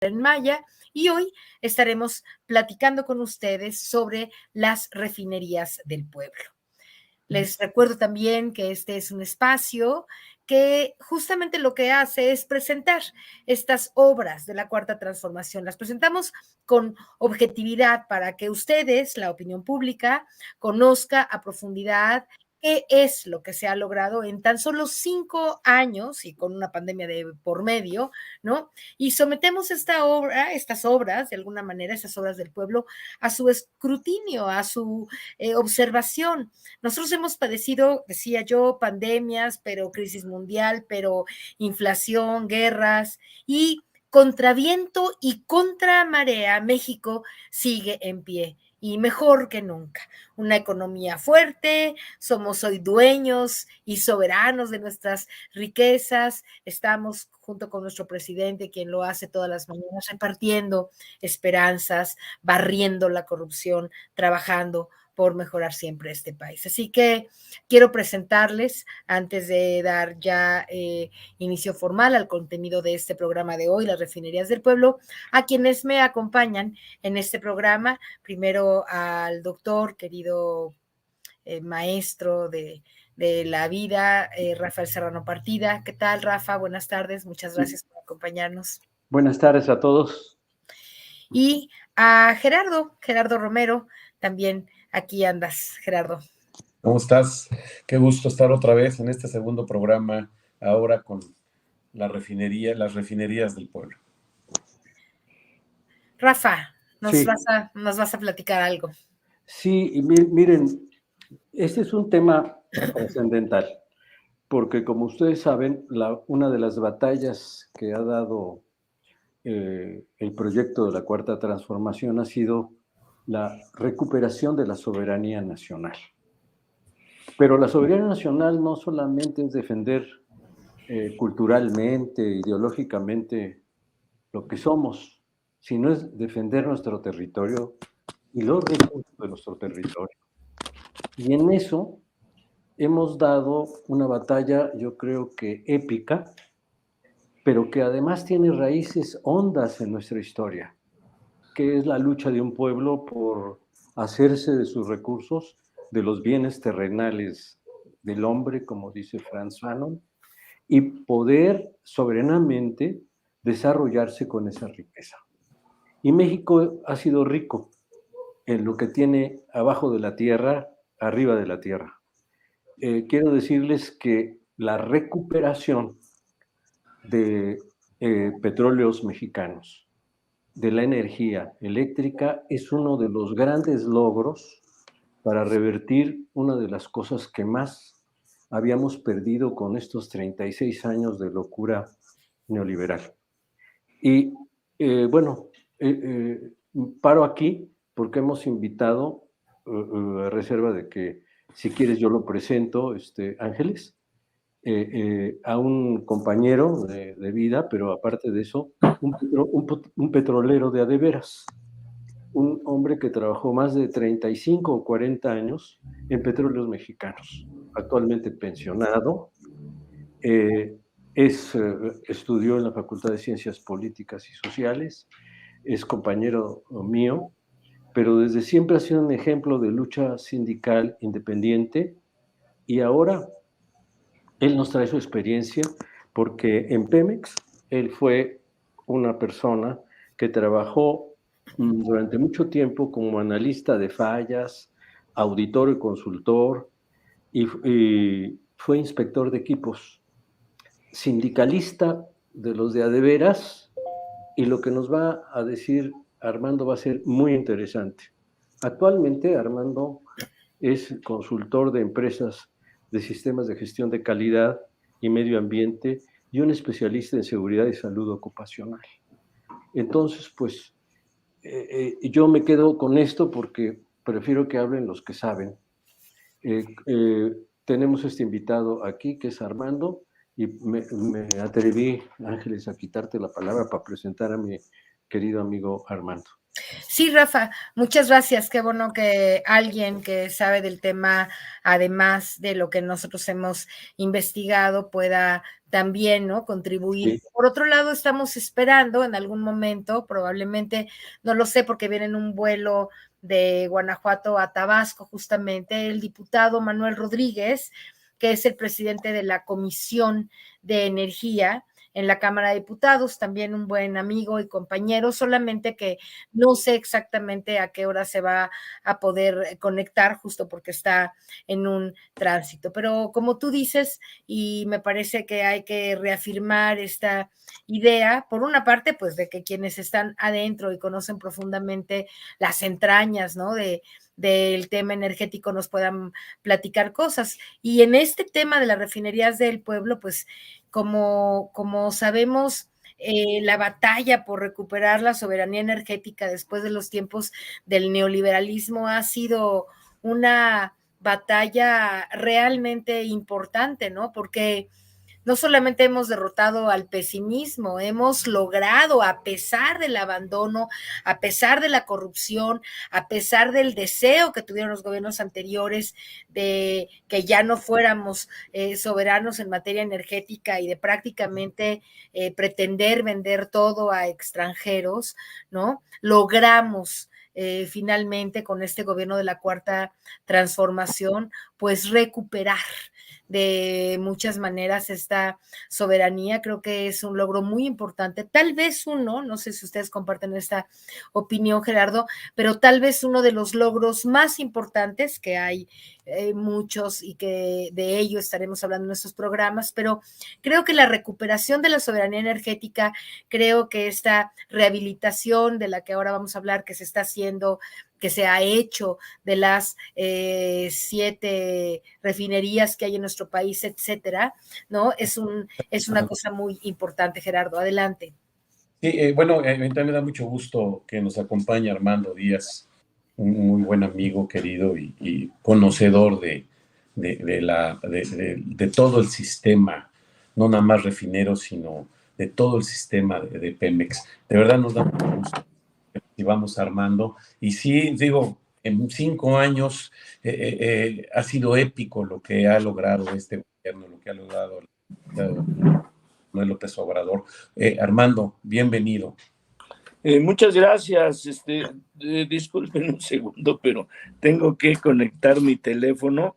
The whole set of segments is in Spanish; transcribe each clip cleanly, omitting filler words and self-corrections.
en Maya, y hoy estaremos platicando con ustedes sobre las refinerías del pueblo. Les recuerdo también que este es un espacio que justamente lo que hace es presentar estas obras de la Cuarta Transformación. Las presentamos con objetividad para que ustedes, la opinión pública, conozca a profundidad qué es lo que se ha logrado en tan solo 5 años y con una pandemia de por medio, ¿no? Y sometemos estas obras, de alguna manera, estas obras del pueblo, a su escrutinio, a su observación. Nosotros hemos padecido, decía yo, pandemias, pero crisis mundial, pero inflación, guerras, y contra viento y contra marea, México sigue en pie y mejor que nunca. Una economía fuerte, somos hoy dueños y soberanos de nuestras riquezas, estamos junto con nuestro presidente, quien lo hace todas las mañanas, repartiendo esperanzas, barriendo la corrupción, trabajando por mejorar siempre este país. Así que quiero presentarles, antes de dar ya inicio formal al contenido de este programa de hoy, las refinerías del pueblo, a quienes me acompañan en este programa. Primero al doctor, querido maestro de la vida, Rafael Serrano Partida. ¿Qué tal, Rafa? Buenas tardes, muchas gracias por acompañarnos. Buenas tardes a todos. Y a Gerardo Romero, también aquí andas, Gerardo. ¿Cómo estás? Qué gusto estar otra vez en este segundo programa, ahora con las refinerías del pueblo. Rafa, nos Sí. vas a platicar algo. Sí, y miren, este es un tema trascendental, porque como ustedes saben, una de las batallas que ha dado el proyecto de la Cuarta Transformación ha sido la recuperación de la soberanía nacional. Pero la soberanía nacional no solamente es defender culturalmente, ideológicamente lo que somos, sino es defender nuestro territorio y los recursos de nuestro territorio. Y en eso hemos dado una batalla, yo creo que épica, pero que además tiene raíces hondas en nuestra historia, que es la lucha de un pueblo por hacerse de sus recursos, de los bienes terrenales del hombre, como dice Frantz Fanon, y poder soberanamente desarrollarse con esa riqueza. Y México ha sido rico en lo que tiene abajo de la tierra, arriba de la tierra. Quiero decirles que la recuperación de petróleos mexicanos, de la energía eléctrica, es uno de los grandes logros para revertir una de las cosas que más habíamos perdido con estos 36 años de locura neoliberal. Y bueno, paro aquí porque hemos invitado, a reserva de que si quieres yo lo presento, Ángeles, a un compañero de vida, pero aparte de eso, un petrolero de veras, un hombre que trabajó más de 35 o 40 años en petróleos mexicanos, actualmente pensionado, estudió en la Facultad de Ciencias Políticas y Sociales, es compañero mío, pero desde siempre ha sido un ejemplo de lucha sindical independiente, y ahora él nos trae su experiencia porque en Pemex él fue una persona que trabajó durante mucho tiempo como analista de fallas, auditor y consultor, y fue inspector de equipos, sindicalista de los de veras, y lo que nos va a decir Armando va a ser muy interesante. Actualmente Armando es consultor de empresas de sistemas de gestión de calidad y medio ambiente y un especialista en seguridad y salud ocupacional. Entonces, pues, yo me quedo con esto porque prefiero que hablen los que saben. Tenemos este invitado aquí, que es Armando, y me atreví, Ángeles, a quitarte la palabra para presentar a mi querido amigo Armando. Sí, Rafa, muchas gracias. Qué bueno que alguien que sabe del tema, además de lo que nosotros hemos investigado, pueda también, ¿no? Contribuir. Sí. Por otro lado, estamos esperando en algún momento, probablemente, no lo sé, porque viene en un vuelo de Guanajuato a Tabasco, justamente, el diputado Manuel Rodríguez, que es el presidente de la Comisión de Energía en la Cámara de Diputados, también un buen amigo y compañero, solamente que no sé exactamente a qué hora se va a poder conectar, justo porque está en un tránsito. Pero como tú dices, y me parece que hay que reafirmar esta idea, por una parte, pues de que quienes están adentro y conocen profundamente las entrañas, ¿no? Del tema energético nos puedan platicar cosas. Y en este tema de las refinerías del pueblo, pues como sabemos, la batalla por recuperar la soberanía energética después de los tiempos del neoliberalismo ha sido una batalla realmente importante, ¿no? Porque no solamente hemos derrotado al pesimismo, hemos logrado, a pesar del abandono, a pesar de la corrupción, a pesar del deseo que tuvieron los gobiernos anteriores de que ya no fuéramos soberanos en materia energética y de prácticamente pretender vender todo a extranjeros, ¿no? Logramos finalmente con este gobierno de la Cuarta Transformación, pues recuperar de muchas maneras esta soberanía. Creo que es un logro muy importante, tal vez uno, no sé si ustedes comparten esta opinión, Gerardo, pero tal vez uno de los logros más importantes, que hay muchos y que de ello estaremos hablando en nuestros programas, pero creo que la recuperación de la soberanía energética, creo que esta rehabilitación de la que ahora vamos a hablar, que se está haciendo, que se ha hecho de las 7 refinerías que hay en nuestro país, etcétera, ¿no? Es una cosa muy importante, Gerardo. Adelante. Sí, bueno, a mí también me da mucho gusto que nos acompañe Armando Díaz, un muy buen amigo, querido y conocedor de todo el sistema, no nada más refinero, sino de todo el sistema de Pemex. De verdad nos da mucho gusto y vamos armando. Y sí, digo, en 5 años ha sido épico lo que ha logrado este gobierno, lo que ha logrado Manuel López Obrador. Armando, bienvenido. Muchas gracias. Disculpen un segundo, pero tengo que conectar mi teléfono.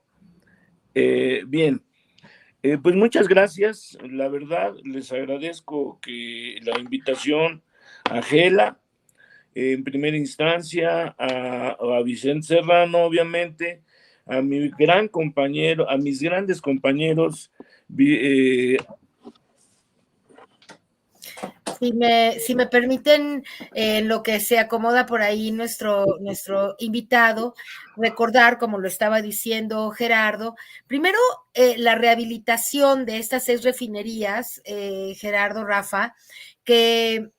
Bien, pues muchas gracias. La verdad, les agradezco que la invitación a Gela, en primera instancia, a Vicente Serrano, obviamente, a mi gran compañero, a mis grandes compañeros. Si me permiten, lo que se acomoda por ahí nuestro invitado, recordar, como lo estaba diciendo Gerardo, primero la rehabilitación de estas 6 refinerías, Gerardo, Rafa, que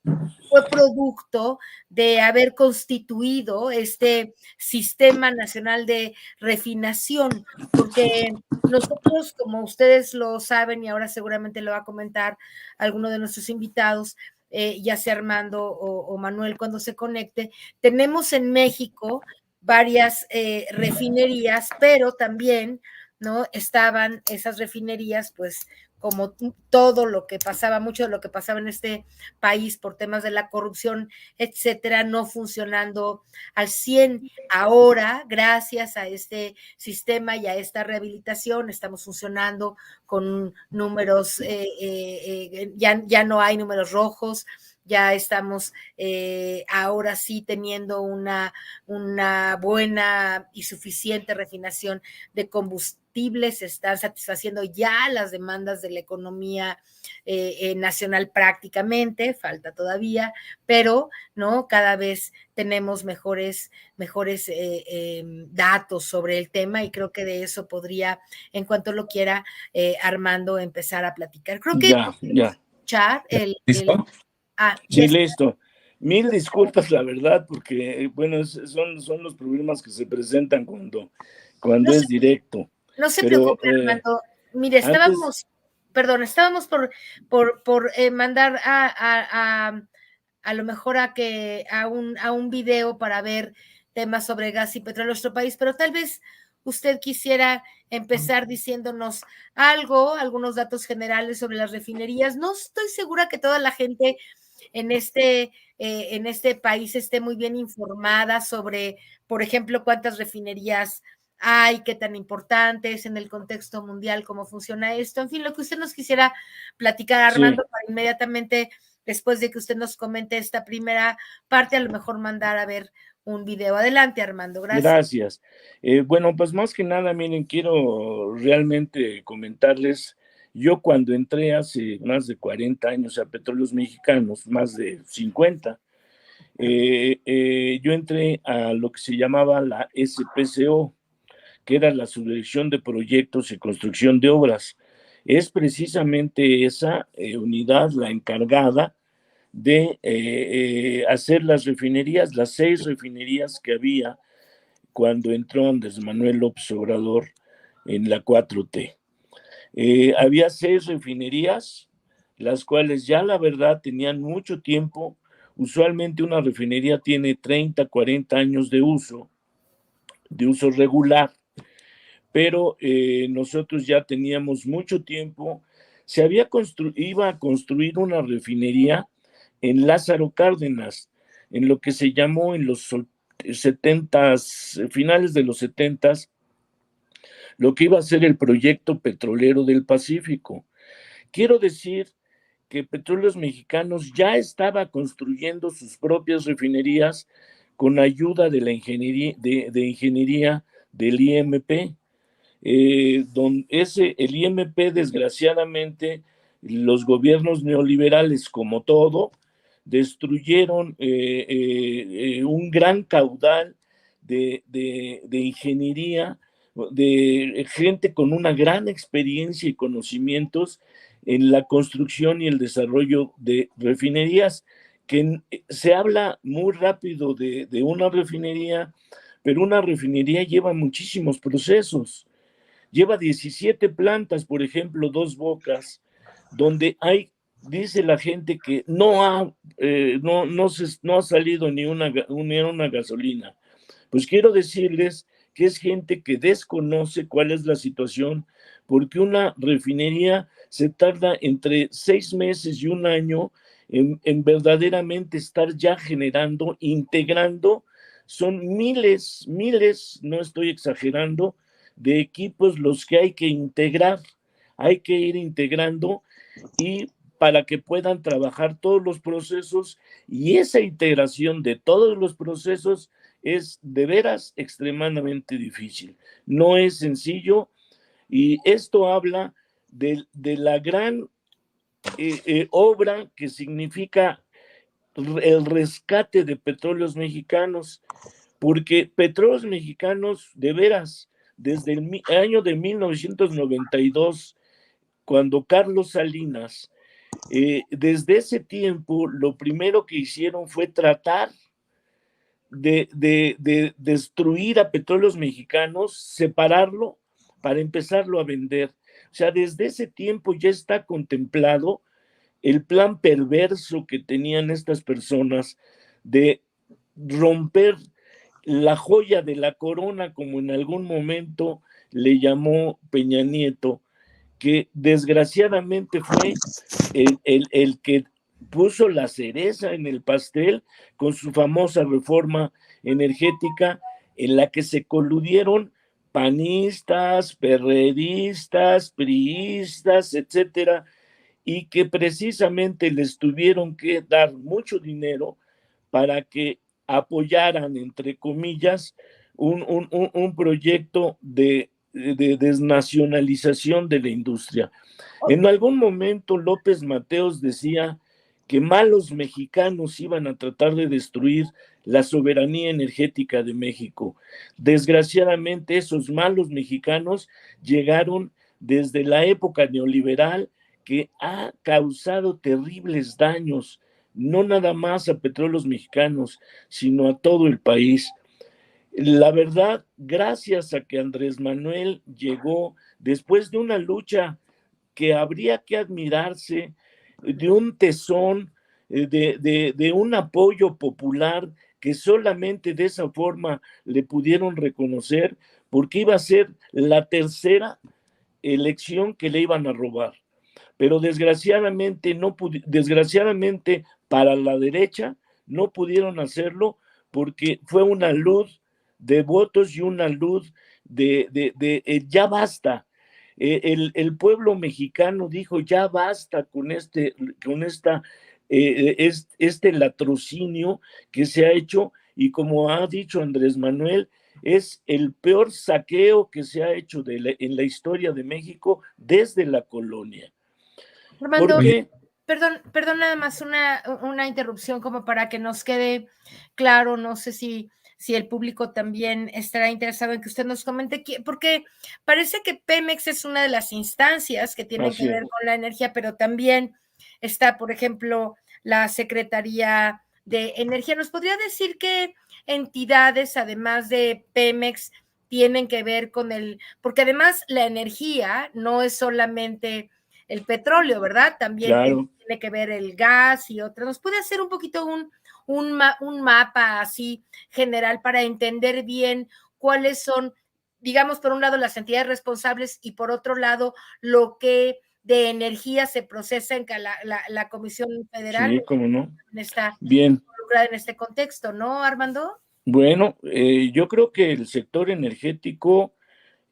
fue producto de haber constituido este Sistema Nacional de Refinación, porque nosotros, como ustedes lo saben y ahora seguramente lo va a comentar alguno de nuestros invitados, ya sea Armando o Manuel cuando se conecte, tenemos en México varias refinerías, pero también, ¿no? Estaban esas refinerías, pues, como todo lo que pasaba, mucho de lo que pasaba en este país por temas de la corrupción, etcétera, no funcionando al 100. Ahora, gracias a este sistema y a esta rehabilitación, estamos funcionando con números, ya no hay números rojos, ya estamos ahora sí teniendo una buena y suficiente refinación de combustibles, se están satisfaciendo ya las demandas de la economía nacional prácticamente, falta todavía, pero no cada vez tenemos mejores datos sobre el tema y creo que de eso podría, en cuanto lo quiera, Armando, empezar a platicar. Creo que Ya. escuchar ¿Listo? Sí, listo. Mil disculpas, la verdad, porque, bueno, son los problemas que se presentan cuando no es directo. No se Pero, preocupe, Armando. Mire, estábamos por mandar a lo mejor a un video para ver temas sobre gas y petróleo en nuestro país, pero tal vez usted quisiera empezar diciéndonos algo, algunos datos generales sobre las refinerías. No estoy segura que toda la gente en este país esté muy bien informada sobre, por ejemplo, cuántas refinerías hay, qué tan importante es en el contexto mundial, cómo funciona esto. En fin, lo que usted nos quisiera platicar, Armando, para inmediatamente, después de que usted nos comente esta primera parte, a lo mejor mandar a ver un video. Adelante, Armando, gracias. Gracias. Bueno, pues más que nada, miren, quiero realmente comentarles, yo cuando entré hace más de 40 años a Petróleos Mexicanos, más de 50, yo entré a lo que se llamaba la SPCO, que era la Subdirección de Proyectos y Construcción de Obras. Es precisamente esa unidad la encargada de hacer las refinerías, las 6 refinerías que había cuando entró Andrés Manuel López Obrador en la 4T. Había 6 refinerías, las cuales ya la verdad tenían mucho tiempo. Usualmente una refinería tiene 30, 40 años de uso regular, pero nosotros ya teníamos mucho tiempo. Iba a construir una refinería en Lázaro Cárdenas, en lo que se llamó en los 70s, finales de los 70s, lo que iba a ser el proyecto petrolero del Pacífico. Quiero decir que Petróleos Mexicanos ya estaba construyendo sus propias refinerías con ayuda de la ingeniería, de ingeniería del IMP. El IMP, desgraciadamente, los gobiernos neoliberales, como todo, destruyeron un gran caudal de ingeniería, de gente con una gran experiencia y conocimientos en la construcción y el desarrollo de refinerías, que se habla muy rápido de una refinería, pero una refinería lleva muchísimos procesos. Lleva 17 plantas, por ejemplo, Dos Bocas, donde hay, dice la gente que no ha salido ni una gasolina. Pues quiero decirles que es gente que desconoce cuál es la situación, porque una refinería se tarda entre 6 meses y un año en verdaderamente estar ya generando, integrando. Son miles, no estoy exagerando, de equipos los que hay que integrar, hay que ir integrando y para que puedan trabajar todos los procesos, y esa integración de todos los procesos es de veras extremadamente difícil. No es sencillo, y esto habla de la gran obra que significa el rescate de Petróleos Mexicanos, porque Petróleos Mexicanos, de veras, desde el año de 1992, cuando Carlos Salinas, desde ese tiempo, lo primero que hicieron fue tratar de destruir a Petróleos Mexicanos, separarlo para empezarlo a vender. O sea, desde ese tiempo ya está contemplado el plan perverso que tenían estas personas de romper la joya de la corona, como en algún momento le llamó Peña Nieto, que desgraciadamente fue el que puso la cereza en el pastel con su famosa reforma energética, en la que se coludieron panistas, perredistas, priistas, etcétera, y que precisamente les tuvieron que dar mucho dinero para que apoyaran, entre comillas, un proyecto de desnacionalización de la industria. En algún momento López Mateos decía que malos mexicanos iban a tratar de destruir la soberanía energética de México. Desgraciadamente, esos malos mexicanos llegaron desde la época neoliberal, que ha causado terribles daños, no nada más a Petróleos Mexicanos, sino a todo el país. La verdad, gracias a que Andrés Manuel llegó después de una lucha que habría que admirarse, de un tesón, de un apoyo popular que solamente de esa forma le pudieron reconocer, porque iba a ser la tercera elección que le iban a robar. Pero desgraciadamente, desgraciadamente para la derecha no pudieron hacerlo porque fue una luz de votos y una luz ya basta. El pueblo mexicano dijo ya basta con este latrocinio que se ha hecho, y como ha dicho Andrés Manuel, es el peor saqueo que se ha hecho en la historia de México desde la colonia. Armando, Porque, perdón, nada más una interrupción como para que nos quede claro, no sé si el público también estará interesado en que usted nos comente, porque parece que Pemex es una de las instancias que tienen que ver con la energía, pero también está, por ejemplo, la Secretaría de Energía. ¿Nos podría decir qué entidades, además de Pemex, tienen que ver con porque además la energía no es solamente el petróleo, ¿verdad? También claro, tiene que ver el gas y otras. ¿Nos puede hacer un poquito un mapa así general para entender bien cuáles son, digamos, por un lado las entidades responsables y por otro lado lo que de energía se procesa en la Comisión Federal? sí, cómo no. Está Bien. involucrada en este contexto, ¿no, Armando? Bueno, yo creo que el sector energético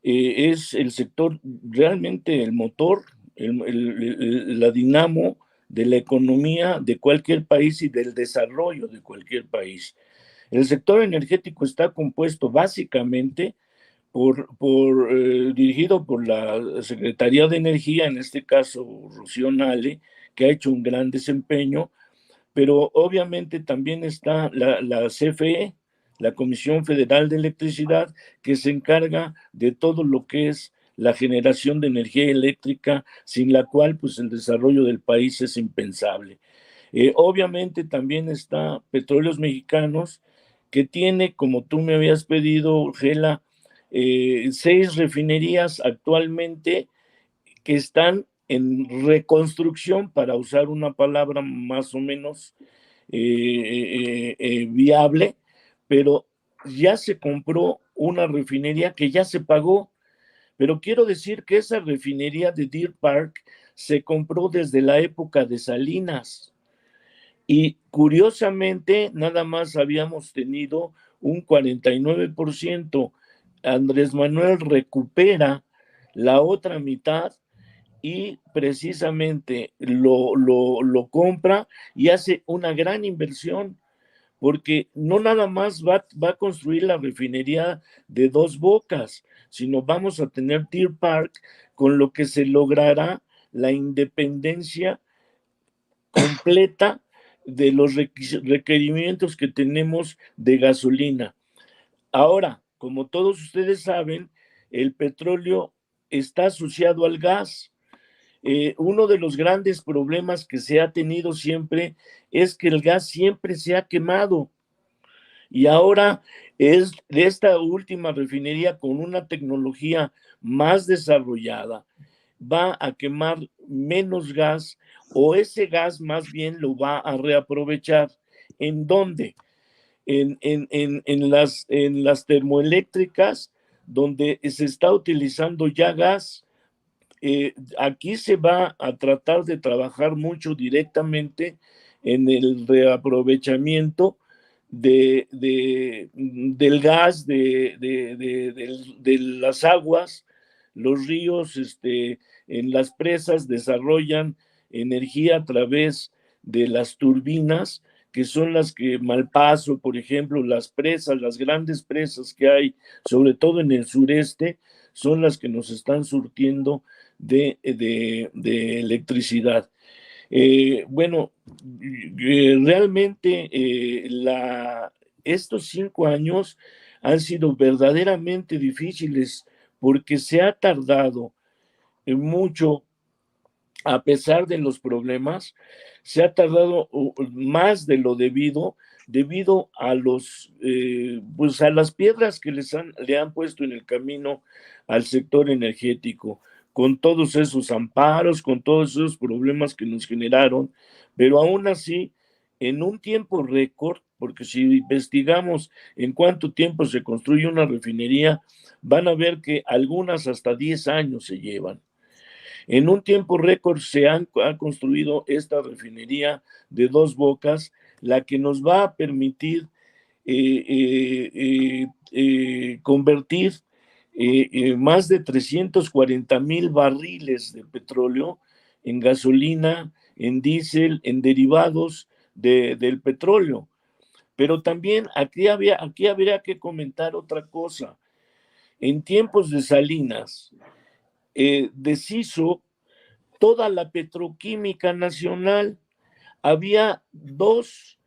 es el sector realmente el motor, la dinamo de la economía de cualquier país y del desarrollo de cualquier país. El sector energético está compuesto básicamente dirigido por la Secretaría de Energía, en este caso Rocío Nale, que ha hecho un gran desempeño, pero obviamente también está la CFE, la Comisión Federal de Electricidad, que se encarga de todo lo que es la generación de energía eléctrica, sin la cual pues el desarrollo del país es impensable. Obviamente también está Petróleos Mexicanos, que tiene, como tú me habías pedido, Gela, 6 refinerías actualmente que están en reconstrucción, para usar una palabra más o menos viable, pero ya se compró una refinería que ya se pagó. Pero quiero decir que esa refinería de Deer Park se compró desde la época de Salinas. Y curiosamente, nada más habíamos tenido un 49%. Andrés Manuel recupera la otra mitad y precisamente lo compra y hace una gran inversión, porque no nada más va a construir la refinería de Dos Bocas, sino vamos a tener Deer Park, con lo que se logrará la independencia completa de los requerimientos que tenemos de gasolina. Ahora, como todos ustedes saben, el petróleo está asociado al gas. Uno de los grandes problemas que se ha tenido siempre es que el gas siempre se ha quemado. Y ahora es de esta última refinería, con una tecnología más desarrollada, va a quemar menos gas, o ese gas más bien lo va a reaprovechar. ¿En dónde? En las termoeléctricas, donde se está utilizando ya gas. Aquí se va a tratar de trabajar mucho directamente en el reaprovechamiento del gas, de las aguas. Los ríos, en las presas desarrollan energía a través de las turbinas, que son las que Malpaso, por ejemplo, las presas, las grandes presas que hay, sobre todo en el sureste, son las que nos están surtiendo de electricidad. Bueno, realmente estos 5 años han sido verdaderamente difíciles, porque se ha tardado mucho, a pesar de los problemas, se ha tardado más de lo debido a pues a las piedras que le han puesto en el camino al sector energético, con todos esos amparos, con todos esos problemas que nos generaron. Pero aún así, en un tiempo récord, porque si investigamos en cuánto tiempo se construye una refinería, van a ver que algunas hasta 10 años se llevan. En un tiempo récord ha construido esta refinería de Dos Bocas, la que nos va a permitir convertir más de 340,000 barriles de petróleo en gasolina, en diésel, en derivados del petróleo. Pero también aquí habría que comentar otra cosa. En tiempos de Salinas, deshizo toda la petroquímica nacional. Había dos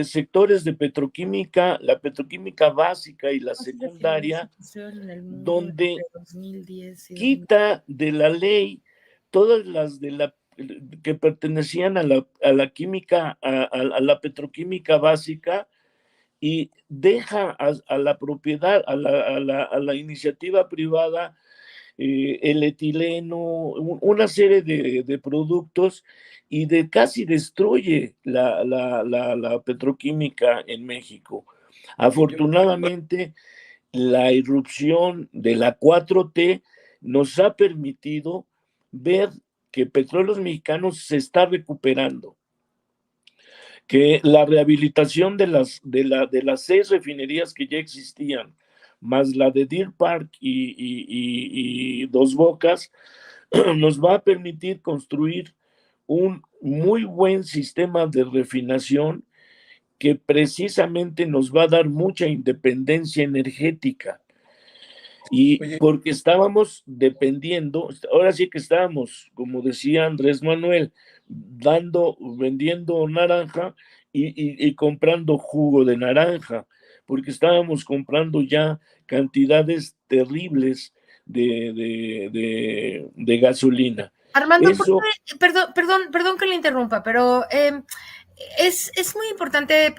sectores de petroquímica, la petroquímica básica y la secundaria, donde quita de la ley todas las que pertenecían a la química, a la petroquímica básica, y deja a la propiedad, a la iniciativa privada, el etileno, una serie de productos, y casi destruye la petroquímica en México. Afortunadamente, la irrupción de la 4T nos ha permitido ver que Petróleos Mexicanos se está recuperando, que la rehabilitación de las 6 refinerías que ya existían, más la de Deer Park y Dos Bocas, nos va a permitir construir un muy buen sistema de refinación que precisamente nos va a dar mucha independencia energética. Y porque estábamos dependiendo, ahora sí que estábamos, como decía Andrés Manuel, vendiendo naranja y comprando jugo de naranja, porque estábamos comprando ya cantidades terribles de gasolina. Armando, perdón que le interrumpa, pero es muy importante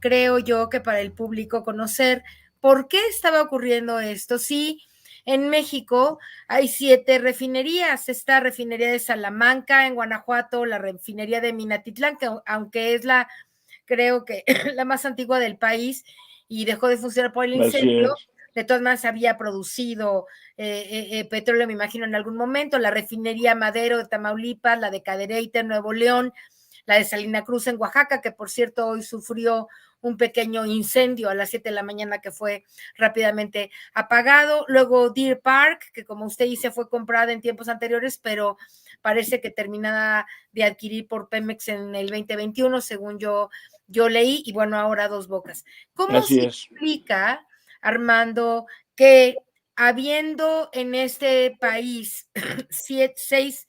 creo yo, que para el público conocer por qué estaba ocurriendo esto. Sí, en México hay 7 refinerías, esta refinería de Salamanca, en Guanajuato, la refinería de Minatitlán, que aunque es creo que la más antigua del país y dejó de funcionar por el incendio, de todas maneras había producido petróleo, me imagino, en algún momento. La refinería Madero de Tamaulipas, la de Cadereyta en Nuevo León, la de Salina Cruz en Oaxaca, que por cierto hoy sufrió un pequeño incendio a las 7 de la mañana que fue rápidamente apagado. Luego Deer Park, que como usted dice fue comprada en tiempos anteriores, pero parece que terminada de adquirir por Pemex en el 2021, según yo leí, y bueno, ahora Dos Bocas. ¿Cómo se explica, Armando, que habiendo en este país 6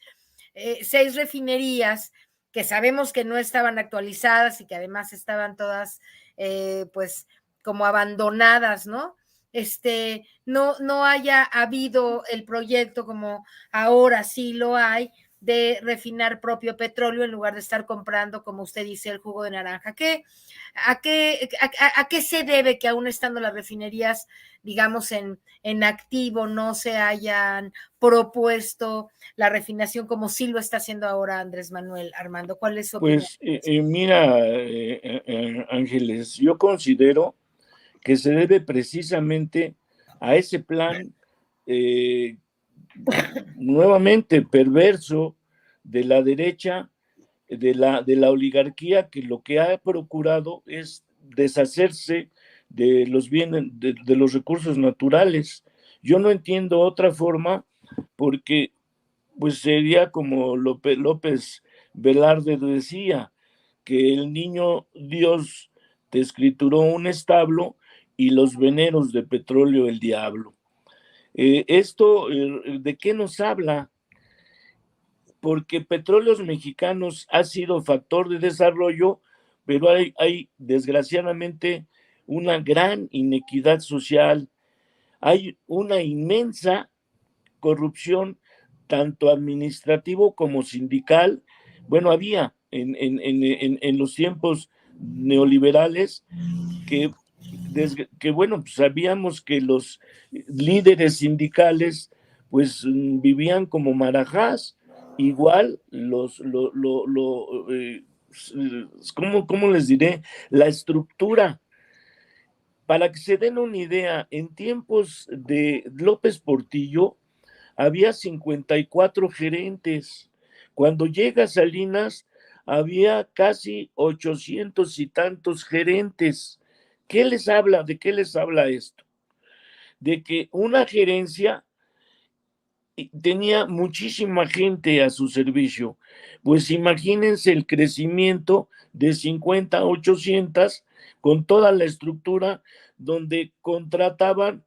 refinerías que sabemos que no estaban actualizadas y que además estaban todas pues como abandonadas, ¿no? No haya habido el proyecto como ahora sí lo hay, de refinar propio petróleo en lugar de estar comprando, como usted dice, el jugo de naranja? ¿A qué se debe que aún estando las refinerías, digamos, en activo, no se hayan propuesto la refinación como sí lo está haciendo ahora Andrés Manuel? Armando, ¿cuál es su opinión? Pues mira, Ángeles, yo considero que se debe precisamente a ese plan nuevamente perverso de la derecha, de la oligarquía, que lo que ha procurado es deshacerse de los bienes, de los recursos naturales. Yo no entiendo otra forma, porque pues sería como López Velarde decía, que el niño Dios te escrituró un establo y los veneros de petróleo el diablo. Esto, ¿de qué nos habla? Porque Petróleos Mexicanos ha sido factor de desarrollo, pero hay desgraciadamente una gran inequidad social, hay una inmensa corrupción, tanto administrativo como sindical. Bueno, había en los tiempos neoliberales que bueno, pues sabíamos que los líderes sindicales pues vivían como marajás. Igual ¿cómo les diré? La estructura. Para que se den una idea, en tiempos de López Portillo había 54 gerentes. Cuando llega Salinas, había casi 800 y tantos gerentes. ¿Qué les habla? ¿De qué les habla esto? De que una gerencia tenía muchísima gente a su servicio. Pues imagínense el crecimiento de 50 a 800 con toda la estructura donde contrataban,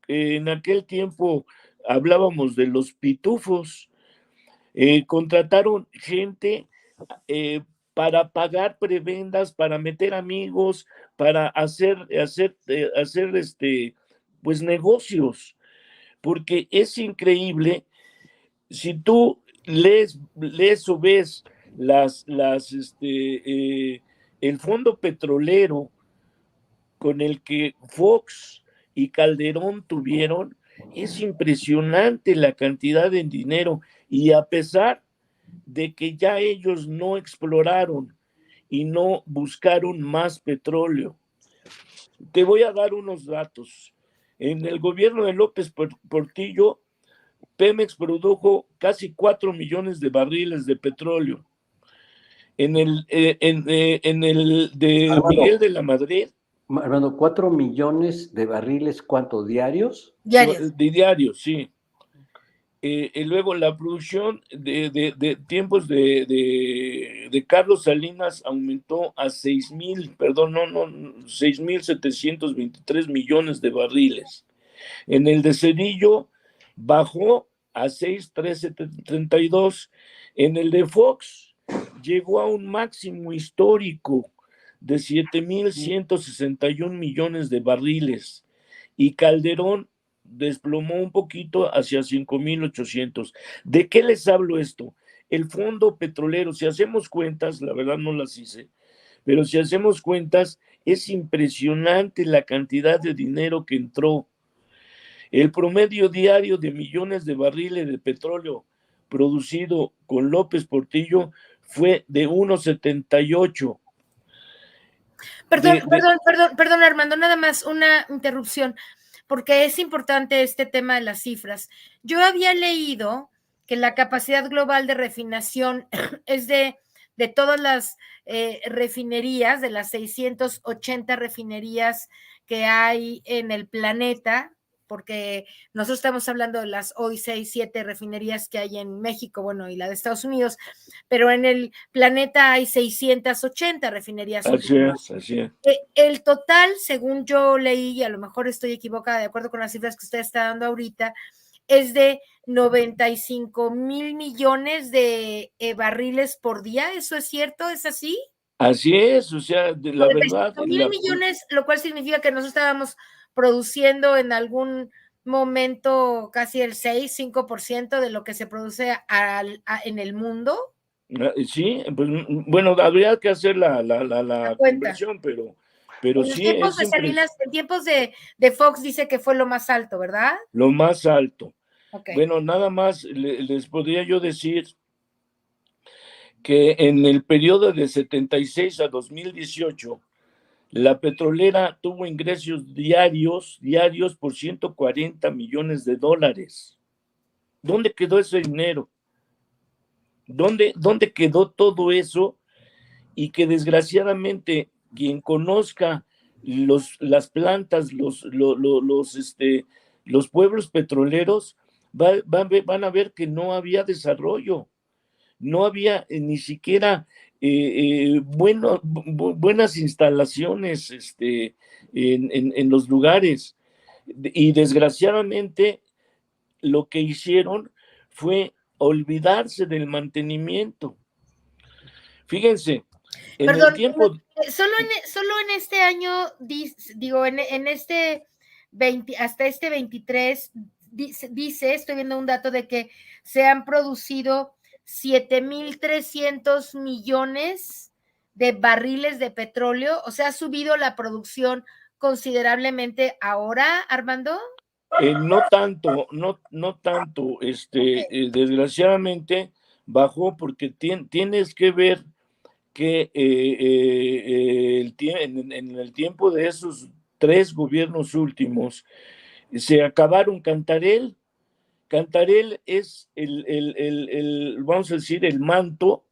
en aquel tiempo hablábamos de los pitufos, contrataron gente para pagar prebendas, para meter amigos, para hacer pues negocios, porque es increíble. Si tú lees o ves el fondo petrolero con el que Fox y Calderón tuvieron, es impresionante la cantidad de dinero, y a pesar de que ya ellos no exploraron y no buscaron más petróleo. Te voy a dar unos datos. En el gobierno de López Portillo, Pemex produjo casi 4 millones de barriles de petróleo. En el de Armando, Miguel de la Madrid. Armando, 4 millones de barriles, ¿cuánto? ¿Diarios? Diarios. De diarios, sí. Y luego la producción de tiempos de Carlos Salinas aumentó a 6,723 millones de barriles. En el de Cedillo bajó a 6,332. En el de Fox llegó a un máximo histórico de 7,161 millones de barriles, y Calderón desplomó un poquito hacia 5,800. ¿De qué les hablo esto? El fondo petrolero, si hacemos cuentas, la verdad no las hice, pero si hacemos cuentas, es impresionante la cantidad de dinero que entró. El promedio diario de millones de barriles de petróleo producido con López Portillo fue de 1,78. Perdón, Armando, nada más una interrupción, porque es importante este tema de las cifras. Yo había leído que la capacidad global de refinación es de todas las refinerías, de las 680 refinerías que hay en el planeta, porque nosotros estamos hablando de las hoy 6, 7 refinerías que hay en México, bueno, y la de Estados Unidos, pero en el planeta hay 680 refinerías. Así es. El total, según yo leí, y a lo mejor estoy equivocada de acuerdo con las cifras que usted está dando ahorita, es de 95,000 millones de barriles por día. ¿Eso es cierto? ¿Es así? Así es, o sea, la verdad. 95,000 millones, lo cual significa que nosotros estábamos produciendo en algún momento casi el 6-5% de lo que se produce en el mundo. Sí, pues bueno, habría que hacer la conversión, pero sí. En tiempos de Fox dice que fue lo más alto, ¿verdad? Lo más alto. Okay. Bueno, nada más les podría yo decir que en el periodo de 76 a 2018, la petrolera tuvo ingresos diarios por 140 millones de dólares. ¿Dónde quedó ese dinero? ¿Dónde quedó todo eso? Y que desgraciadamente quien conozca las plantas, los pueblos petroleros, van a ver que no había desarrollo, no había ni siquiera buenas instalaciones en los lugares, y desgraciadamente lo que hicieron fue olvidarse del mantenimiento. Fíjense, Perdón, solo en este año, digo, en este 20, hasta este 23, dice, estoy viendo un dato de que se han producido 7,300 millones de barriles de petróleo. O sea, ha subido la producción considerablemente ahora, Armando. No tanto, okay. Desgraciadamente bajó, porque tienes que ver que en el tiempo de esos 3 gobiernos últimos se acabaron Cantarell. Cantarell es vamos a decir, el manto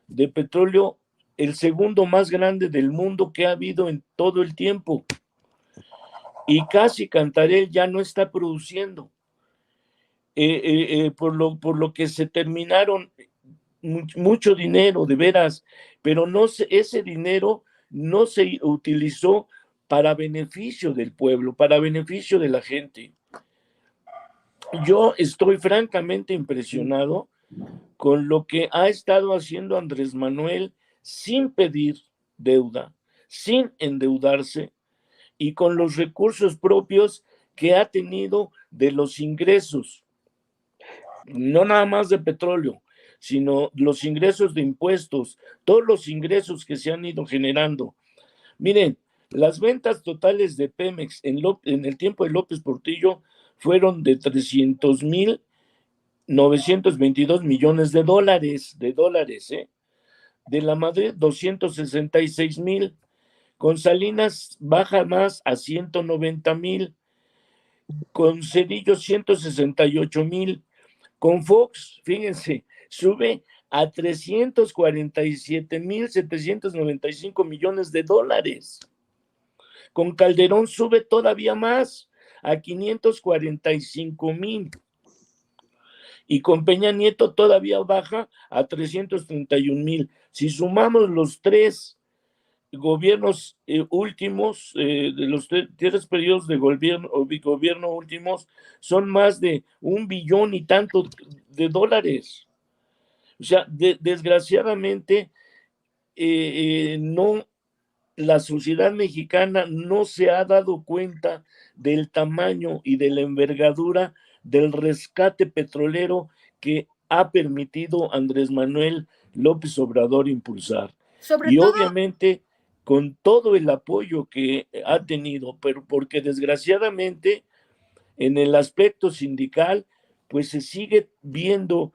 de petróleo, el segundo más grande del mundo que ha habido en todo el tiempo. Y casi Cantarell ya no está produciendo. Por lo que se terminaron mucho dinero, de veras, pero ese dinero no se utilizó para beneficio del pueblo, para beneficio de la gente. Yo estoy francamente impresionado con lo que ha estado haciendo Andrés Manuel sin pedir deuda, sin endeudarse y con los recursos propios que ha tenido de los ingresos, no nada más de petróleo, sino los ingresos de impuestos, todos los ingresos que se han ido generando. Miren, las ventas totales de Pemex en el tiempo de López Portillo fueron de 300,922 millones de dólares, De la Madrid, 266,000. Con Salinas baja más a 190,000. Con Cedillo, 168,000. Con Fox, fíjense, sube a 347,795 millones de dólares. Con Calderón sube todavía más, a 545,000. Y con Peña Nieto todavía baja a 331,000. Si sumamos los 3 gobiernos últimos, de los 3 periodos de gobierno últimos, son más de 1 billón y tanto de dólares. O sea, desgraciadamente, no, la sociedad mexicana no se ha dado cuenta del tamaño y de la envergadura del rescate petrolero que ha permitido Andrés Manuel López Obrador impulsar. Sobre todo, obviamente con todo el apoyo que ha tenido, pero porque desgraciadamente en el aspecto sindical pues se sigue viendo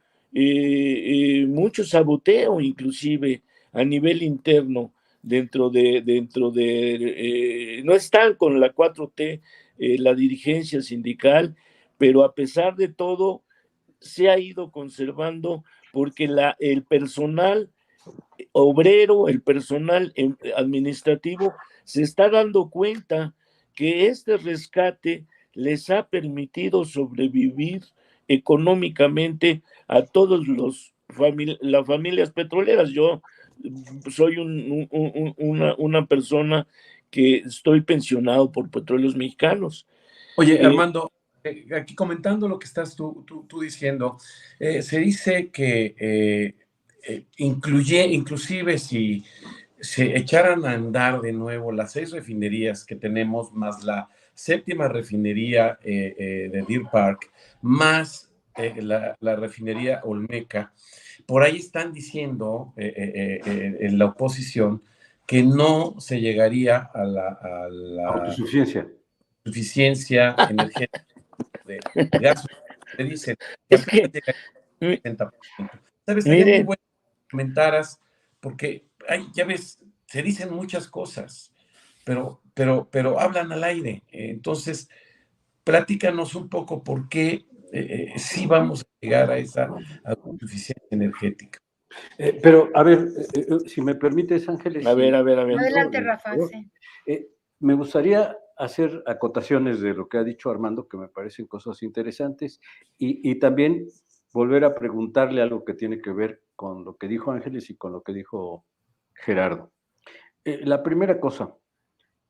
mucho saboteo, inclusive a nivel interno, dentro de no están con la 4T, la dirigencia sindical, pero a pesar de todo se ha ido conservando porque el personal obrero, el personal administrativo se está dando cuenta que este rescate les ha permitido sobrevivir económicamente a todos las familias petroleras. Yo soy una persona que estoy pensionado por Petróleos Mexicanos. Oye, Armando, aquí comentando lo que estás tú diciendo, se dice que inclusive si se echaran a andar de nuevo las 6 refinerías que tenemos, más la 7ª refinería de Deer Park, más la refinería Olmeca, por ahí están diciendo en la oposición que no se llegaría a la autosuficiencia energética de gas. Te dicen es que, 70%. ¿Sabes? Sería miren, muy bueno que comentaras, porque ya ves, se dicen muchas cosas, pero hablan al aire. Entonces, platícanos un poco por qué sí vamos a llegar a esa autosuficiencia energética. Pero, a ver, si me permites, Ángeles. a ver. adelante, Rafa. Sí. Me gustaría hacer acotaciones de lo que ha dicho Armando, que me parecen cosas interesantes, y también volver a preguntarle algo que tiene que ver con lo que dijo Ángeles y con lo que dijo Gerardo. La primera cosa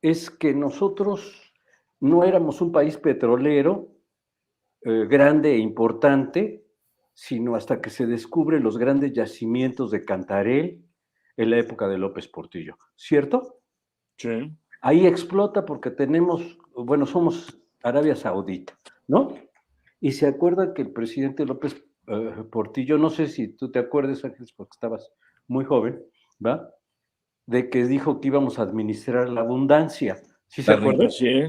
es que nosotros no éramos un país petrolero grande e importante, sino hasta que se descubren los grandes yacimientos de Cantarell en la época de López Portillo, ¿cierto? Sí. Ahí explota porque somos Arabia Saudita, ¿no? Y se acuerda que el presidente López Portillo, no sé si tú te acuerdas, Ángeles, porque estabas muy joven, ¿va? De que dijo que íbamos a administrar la abundancia. ¿Sí se acuerda? Sí.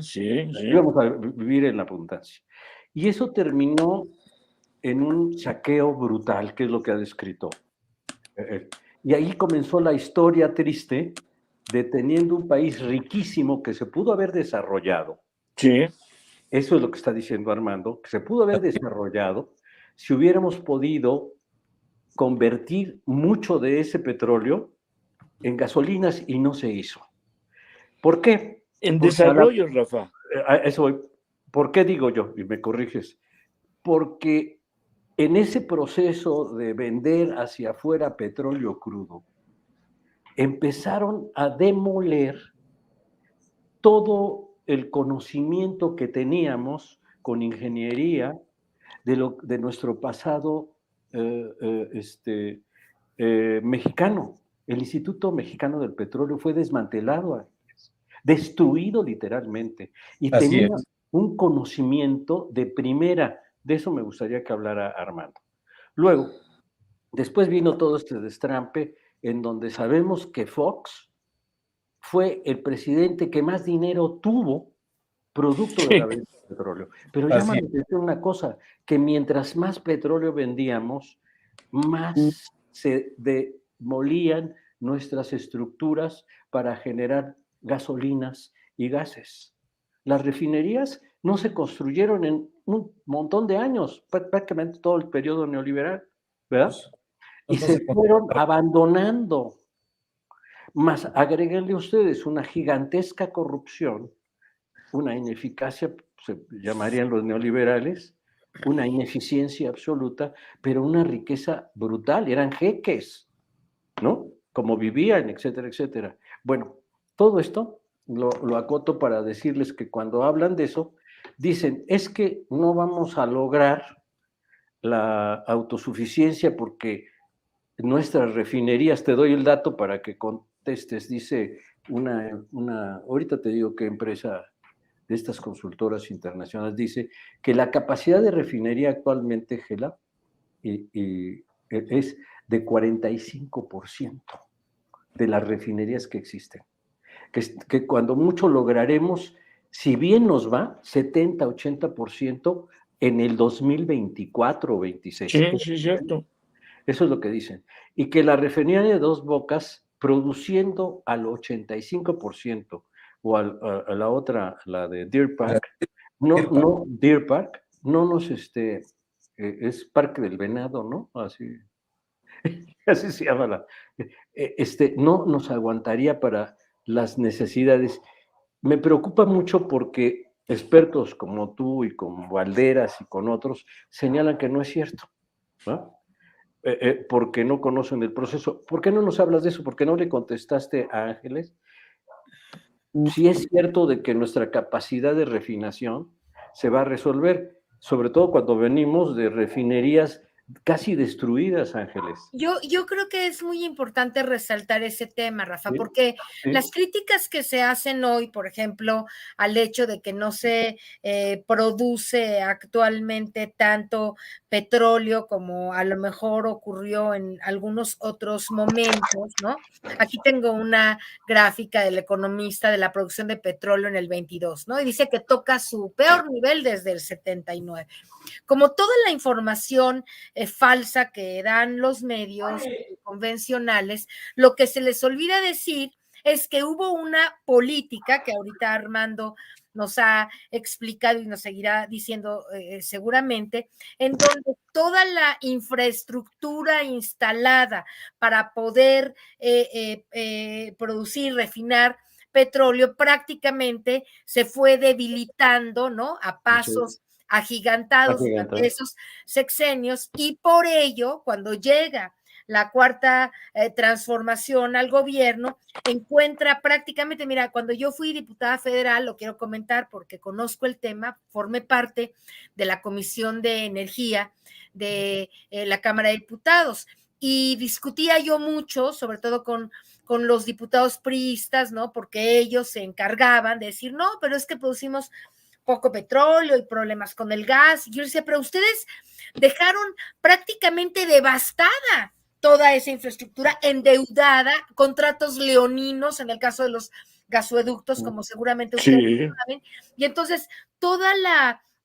Íbamos a vivir en la abundancia. Y eso terminó en un saqueo brutal, que es lo que ha descrito. Y ahí comenzó la historia triste de teniendo un país riquísimo que se pudo haber desarrollado. Sí. Eso es lo que está diciendo Armando, que se pudo haber desarrollado si hubiéramos podido convertir mucho de ese petróleo en gasolinas y no se hizo. ¿Por qué? En Porque desarrollo, Rafa. a eso voy. ¿Por qué digo yo? Y me corriges. Porque en ese proceso de vender hacia afuera petróleo crudo, empezaron a demoler todo el conocimiento que teníamos con ingeniería de nuestro pasado mexicano. El Instituto Mexicano del Petróleo fue desmantelado, destruido literalmente, y Así tenía es. un conocimiento de primera. De eso me gustaría que hablara Armando. Luego, después vino todo este destrampe en donde sabemos que Fox fue el presidente que más dinero tuvo producto de la venta de petróleo. Pero llama la atención una cosa, que mientras más petróleo vendíamos, más se demolían nuestras estructuras para generar gasolinas y gases. Las refinerías no se construyeron en un montón de años, prácticamente todo el periodo neoliberal, ¿verdad? Y se fueron abandonando. Más agréguenle ustedes una gigantesca corrupción, una ineficacia, se llamarían los neoliberales, una ineficiencia absoluta, pero una riqueza brutal, eran jeques, ¿no? Como vivían, etcétera, etcétera. Bueno, todo esto lo acoto para decirles que cuando hablan de eso, dicen, es que no vamos a lograr la autosuficiencia porque nuestras refinerías, te doy el dato para que contestes, dice ahorita te digo qué empresa de estas consultoras internacionales dice que la capacidad de refinería actualmente, Gela, es de 45% de las refinerías que existen. Que cuando mucho lograremos, si bien nos va, 70-80% en el 2024 o 26. Sí, sí, es cierto. Eso es lo que dicen. Y que la refinería de Dos Bocas, produciendo al 85%, o a la otra, la de Deer Park, Deer Park, no nos, es Parque del Venado, ¿no? Así, así se llama no nos aguantaría para las necesidades. Me preocupa mucho porque expertos como tú y como Valderas y con otros señalan que no es cierto, ¿no? Porque no conocen el proceso. ¿Por qué no nos hablas de eso? ¿Por qué no le contestaste a Ángeles? Si es cierto de que nuestra capacidad de refinación se va a resolver, sobre todo cuando venimos de refinerías casi destruidas, Ángeles. Yo creo que es muy importante resaltar ese tema, Rafa, ¿Sí? porque ¿Sí? las críticas que se hacen hoy, por ejemplo, al hecho de que no se produce actualmente tanto petróleo como a lo mejor ocurrió en algunos otros momentos, ¿no? Aquí tengo una gráfica del Economista de la producción de petróleo en el 22, ¿no? Y dice que toca su peor nivel desde el 79. Como toda la información falsa que dan los medios convencionales, lo que se les olvida decir es que hubo una política que ahorita Armando nos ha explicado y nos seguirá diciendo seguramente, en donde toda la infraestructura instalada para poder producir, refinar petróleo prácticamente se fue debilitando, ¿no? A pasos agigantados durante esos sexenios, y por ello, cuando llega la cuarta transformación al gobierno, encuentra prácticamente, mira, cuando yo fui diputada federal, lo quiero comentar porque conozco el tema, formé parte de la Comisión de Energía de la Cámara de Diputados, y discutía yo mucho, sobre todo con los diputados priistas, ¿no? Porque ellos se encargaban de decir, no, pero es que producimos poco petróleo y problemas con el gas. Y yo decía, pero ustedes dejaron prácticamente devastada toda esa infraestructura, endeudada, contratos leoninos en el caso de los gasoductos, como seguramente ustedes saben. Y entonces toda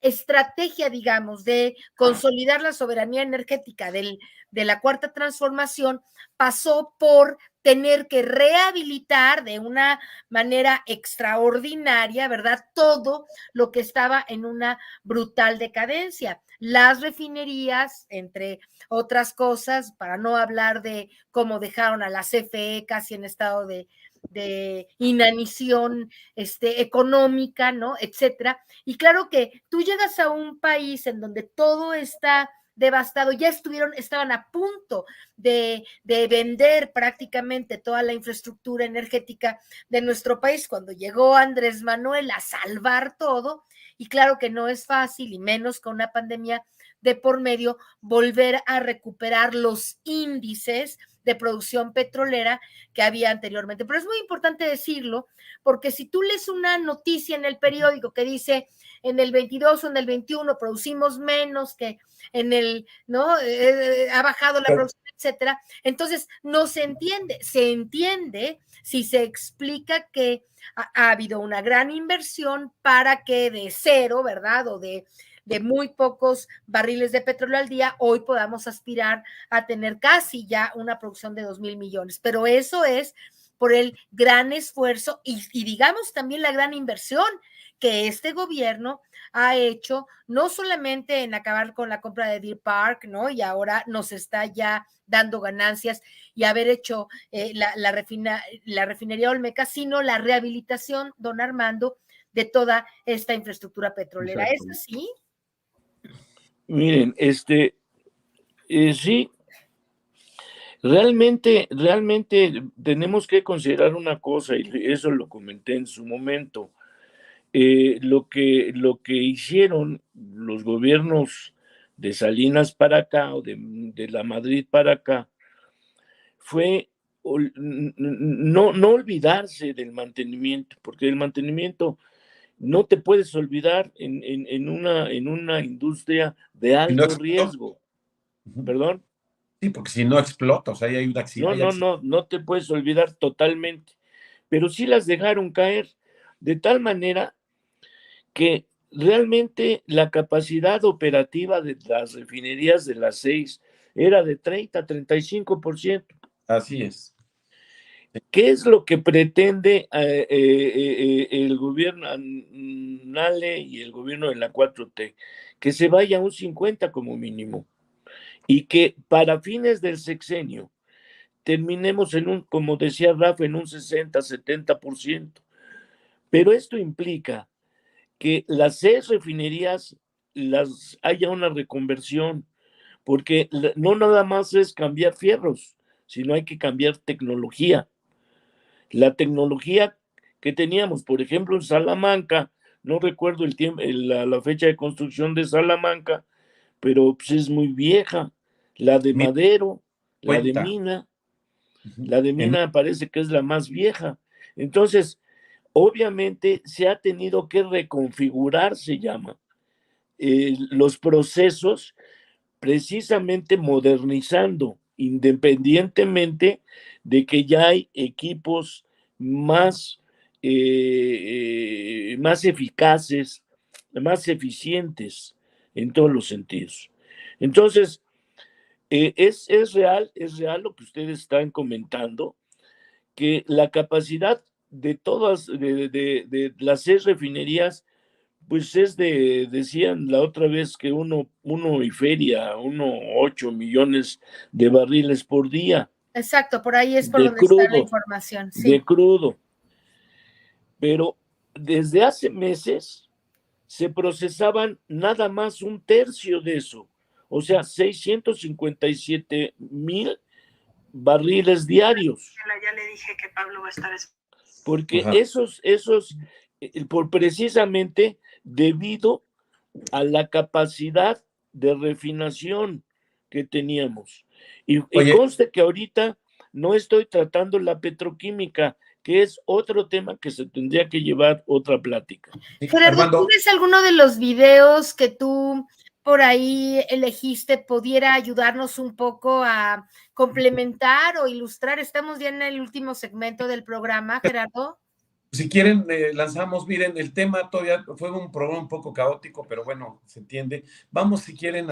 estrategia, digamos, de consolidar la soberanía energética de la Cuarta Transformación pasó por tener que rehabilitar de una manera extraordinaria, ¿verdad? Todo lo que estaba en una brutal decadencia. Las refinerías, entre otras cosas, para no hablar de cómo dejaron a la CFE casi en estado de inanición económica, ¿no? Etcétera. Y claro que tú llegas a un país en donde todo está devastado, ya estaban a punto de vender prácticamente toda la infraestructura energética de nuestro país cuando llegó Andrés Manuel a salvar todo, y claro que no es fácil, y menos con una pandemia de por medio, volver a recuperar los índices de producción petrolera que había anteriormente. Pero es muy importante decirlo, porque si tú lees una noticia en el periódico que dice en el 22 o en el 21 producimos menos que en el, ¿no? Ha bajado la producción, etcétera. Entonces, no se entiende. Se entiende si se explica que ha habido una gran inversión para que de cero, ¿verdad? O de muy pocos barriles de petróleo al día, hoy podamos aspirar a tener casi ya una producción de 2,000 millones. Pero eso es por el gran esfuerzo y digamos también la gran inversión que este gobierno ha hecho, no solamente en acabar con la compra de Deer Park, ¿no? Y ahora nos está ya dando ganancias y haber hecho la refinería Olmeca, sino la rehabilitación, don Armando, de toda esta infraestructura petrolera. ¿Es así? Miren, sí, realmente tenemos que considerar una cosa, y eso lo comenté en su momento. Lo que hicieron los gobiernos de Salinas para acá, o de la Madrid para acá, fue no olvidarse del mantenimiento, porque el mantenimiento no te puedes olvidar en una industria de alto riesgo. ¿Perdón? Sí, porque si no explota, o sea, hay un accidente. No te puedes olvidar totalmente. Pero sí las dejaron caer de tal manera que realmente la capacidad operativa de las refinerías de las 6 era de 30-35%. Así es. ¿Qué es lo que pretende el gobierno Nale y el gobierno de la 4T? Que se vaya a un 50 como mínimo, y que para fines del sexenio terminemos como decía Rafa, en un 60-70%. Pero esto implica que las 6 refinerías haya una reconversión, porque no nada más es cambiar fierros, sino hay que cambiar tecnología. La tecnología que teníamos, por ejemplo, en Salamanca, no recuerdo el tiempo, la fecha de construcción de Salamanca, pero pues es muy vieja. La de Madero, la de Mina, la de Mina parece que es la más vieja. Entonces, obviamente se ha tenido que reconfigurar, se llama, los procesos, precisamente modernizando, independientemente de que ya hay equipos más eficaces, más eficientes en todos los sentidos. Entonces, es real lo que ustedes están comentando, que la capacidad de todas, de las 6 refinerías, pues es decían la otra vez que uno y feria, 8 millones de barriles por día. Exacto, por ahí es por donde está la información. Sí. De crudo. Pero desde hace meses se procesaban nada más 1/3 de eso, o sea, 657,000 barriles diarios. Ya le dije que Pablo va a estar. Porque esos precisamente debido a la capacidad de refinación que teníamos. Y conste que ahorita no estoy tratando la petroquímica, que es otro tema que se tendría que llevar otra plática. Gerardo, ¿tú ves alguno de los videos que tú por ahí elegiste pudiera ayudarnos un poco a complementar o ilustrar? Estamos ya en el último segmento del programa, Gerardo. Si quieren, lanzamos, miren, el tema todavía fue un programa un poco caótico, pero bueno, se entiende. Vamos, si quieren,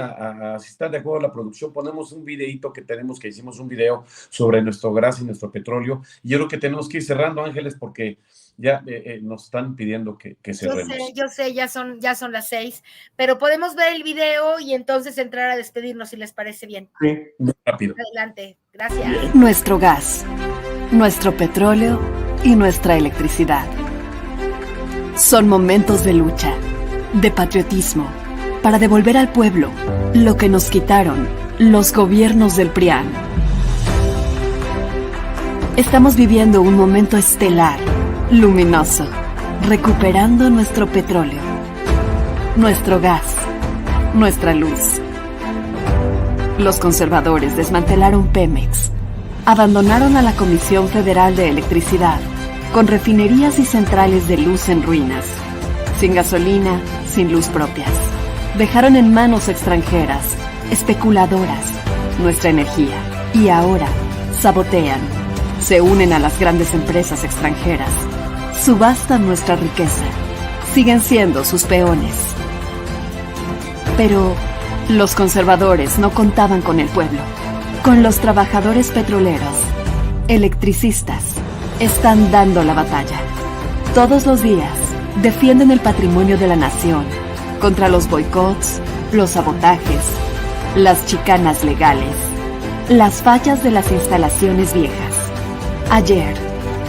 si están de acuerdo a la producción, ponemos un videíto que tenemos, que hicimos un video sobre nuestro gas y nuestro petróleo. Y yo creo que tenemos que ir cerrando, Ángeles, porque ya nos están pidiendo que cerremos. Yo sé, ya son las 6, pero podemos ver el video y entonces entrar a despedirnos si les parece bien. Sí, muy rápido. Adelante, gracias. Nuestro gas, nuestro petróleo y nuestra electricidad. Son momentos de lucha, de patriotismo, para devolver al pueblo lo que nos quitaron los gobiernos del PRIAN. Estamos viviendo un momento estelar, luminoso, recuperando nuestro petróleo, nuestro gas, nuestra luz. Los conservadores desmantelaron Pemex, abandonaron a la Comisión Federal de Electricidad, con refinerías y centrales de luz en ruinas, sin gasolina, sin luz propias. Dejaron en manos extranjeras, especuladoras, nuestra energía. Y ahora sabotean, se unen a las grandes empresas extranjeras, subastan nuestra riqueza, siguen siendo sus peones. Pero los conservadores no contaban con el pueblo, con los trabajadores petroleros, electricistas. Están dando la batalla. Todos los días defienden el patrimonio de la nación contra los boicots, los sabotajes, las chicanas legales, las fallas de las instalaciones viejas. Ayer,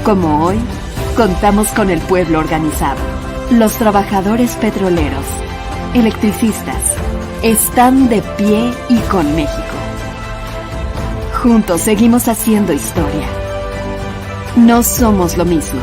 como hoy, contamos con el pueblo organizado. Los trabajadores petroleros, electricistas, están de pie y con México. Juntos seguimos haciendo historia. No somos lo mismo.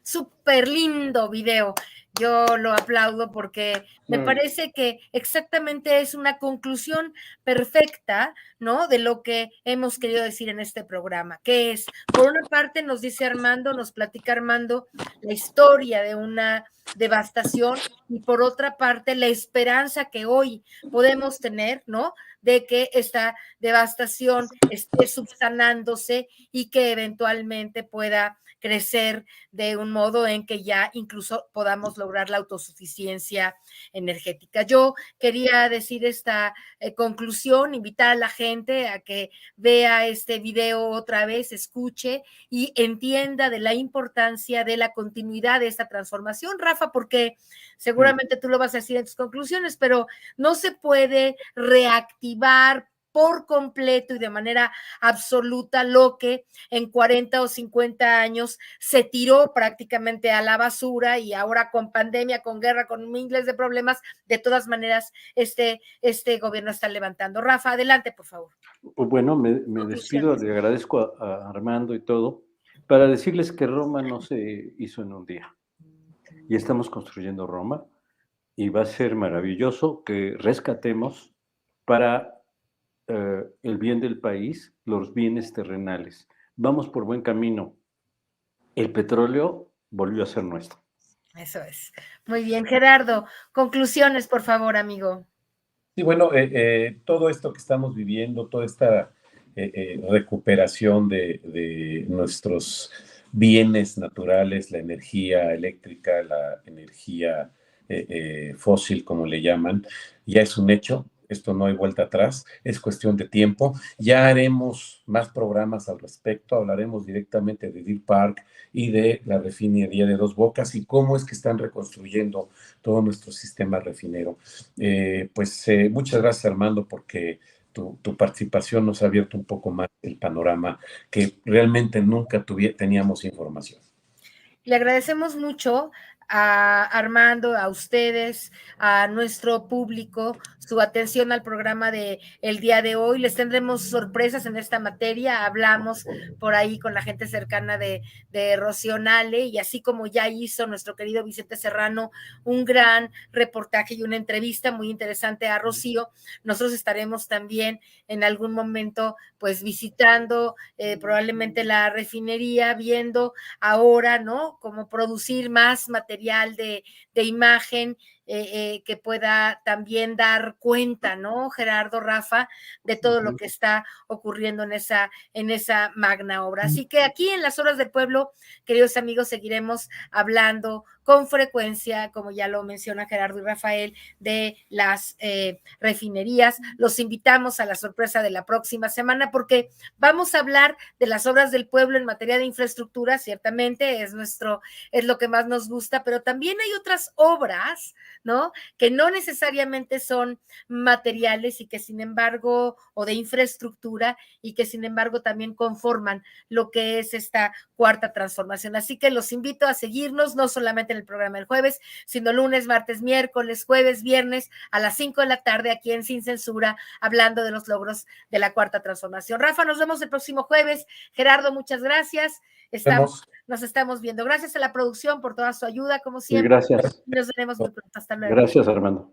Súper lindo video. Yo lo aplaudo porque me parece que exactamente es una conclusión perfecta, ¿no? De lo que hemos querido decir en este programa, que es, por una parte nos dice Armando, nos platica Armando la historia de una devastación y por otra parte la esperanza que hoy podemos tener, ¿no? De que esta devastación esté subsanándose y que eventualmente pueda crecer de un modo en que ya incluso podamos lograr la autosuficiencia energética. Yo quería decir esta conclusión, invitar a la gente a que vea este video otra vez, escuche y entienda de la importancia de la continuidad de esta transformación, Rafa, porque seguramente tú lo vas a decir en tus conclusiones, pero no se puede reactivar por completo y de manera absoluta lo que en 40 o 50 años se tiró prácticamente a la basura y ahora con pandemia, con guerra, con miles de problemas, de todas maneras este gobierno está levantando. Rafa, adelante, por favor. Bueno, me despido, le agradezco a Armando y todo, para decirles que Roma no se hizo en un día. Y estamos construyendo Roma y va a ser maravilloso que rescatemos para el bien del país, los bienes terrenales. Vamos por buen camino. El petróleo volvió a ser nuestro. Eso es. Muy bien, Gerardo. Conclusiones, por favor, amigo. Sí, bueno, todo esto que estamos viviendo, toda esta recuperación de nuestros bienes naturales, la energía eléctrica, la energía fósil, como le llaman, ya es un hecho. Esto no hay vuelta atrás, es cuestión de tiempo. Ya haremos más programas al respecto, hablaremos directamente de Deer Park y de la refinería de Dos Bocas y cómo es que están reconstruyendo todo nuestro sistema refinero. Muchas gracias, Armando, porque tu participación nos ha abierto un poco más el panorama que realmente nunca teníamos información. Le agradecemos mucho a Armando, a ustedes, a nuestro público, su atención al programa de el día de hoy. Les tendremos sorpresas en esta materia. Hablamos por ahí con la gente cercana de Rocío Nale y así como ya hizo nuestro querido Vicente Serrano un gran reportaje y una entrevista muy interesante a Rocío, nosotros estaremos también en algún momento pues visitando probablemente la refinería, viendo ahora, ¿no? Cómo producir más material de imagen que pueda también dar cuenta, ¿no, Gerardo, Rafa, de todo lo que está ocurriendo en esa magna obra? Así que aquí en Las Horas del Pueblo, queridos amigos, seguiremos hablando con frecuencia, como ya lo menciona Gerardo y Rafael, de las refinerías. Los invitamos a la sorpresa de la próxima semana, porque vamos a hablar de las obras del pueblo en materia de infraestructura. Ciertamente es lo que más nos gusta, pero también hay otras obras, ¿no?, que no necesariamente son materiales y que sin embargo, o de infraestructura, y que sin embargo también conforman lo que es esta cuarta transformación. Así que los invito a seguirnos, no solamente en el programa del jueves, sino lunes, martes, miércoles, jueves, viernes, a las 5 de la tarde, aquí en Sin Censura, hablando de los logros de la cuarta transformación. Rafa, nos vemos el próximo jueves. Gerardo, muchas gracias. Nos estamos viendo. Gracias a la producción por toda su ayuda, como siempre. Gracias. Nos veremos muy pronto. Hasta luego. Gracias, Armando.